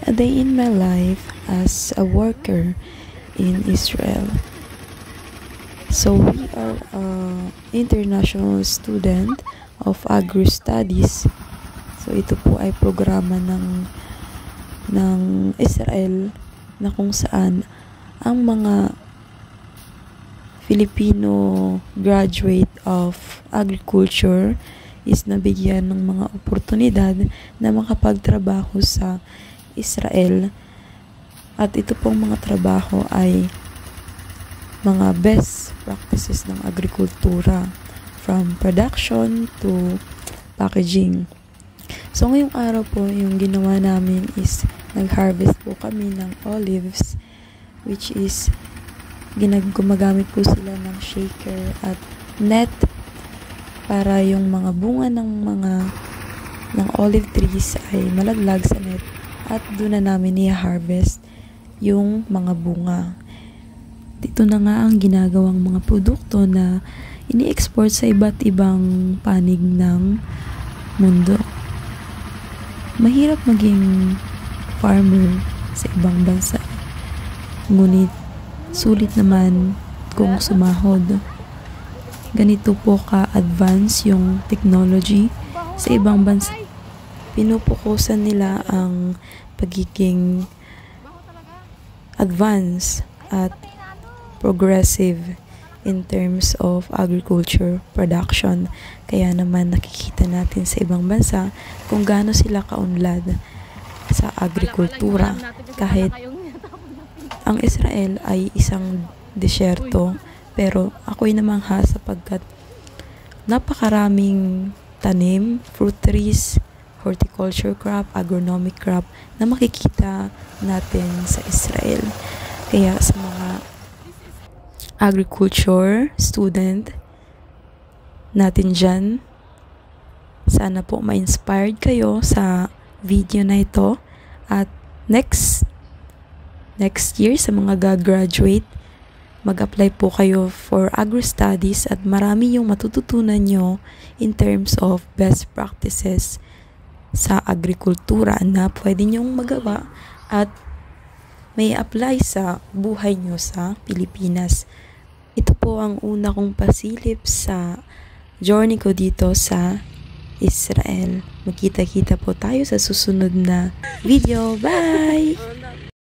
A day in my life as a worker in Israel. So we are an international student of Agri Studies. So ito po ay programa ng Israel na kung saan ang mga Filipino graduate of agriculture is nabigyan ng mga oportunidad na makapagtrabaho sa Israel. At ito pong mga trabaho ay mga best practices ng agrikultura, from production to packaging. So ngayong araw po, yung ginawa namin is nag-harvest po kami ng olives, which is gumagamit po sila ng shaker at net para yung mga bunga ng olive trees ay malaglag sa net, at doon na namin i-harvest yung mga bunga. Dito na nga ang ginagawang mga produkto na ini-export sa iba't ibang panig ng mundo. Mahirap maging farmer sa ibang bansa, ngunit sulit naman kung sumahod. Ganito po ka-advance yung technology sa ibang bansa. Pinupukusan nila ang pagiging advance at progressive in terms of agriculture production. Kaya naman nakikita natin sa ibang bansa kung gaano sila kaunlad sa agrikultura. Kahit ang Israel ay isang desyerto, pero ako'y namangha sapagkat napakaraming tanim, fruit trees, horticulture crop, agronomic crop na makikita natin sa Israel. Kaya sa mga agriculture student natin dyan, sana po ma-inspired kayo sa video na ito, at next year sa mga gagraduate, mag-apply po kayo for agri-studies at marami yung matututunan nyo in terms of best practices sa agrikultura na pwede nyong magawa at may apply sa buhay nyo sa Pilipinas. Ito po ang una kong pasilip sa journey ko dito sa Israel. Magkita-kita po tayo sa susunod na video. Bye!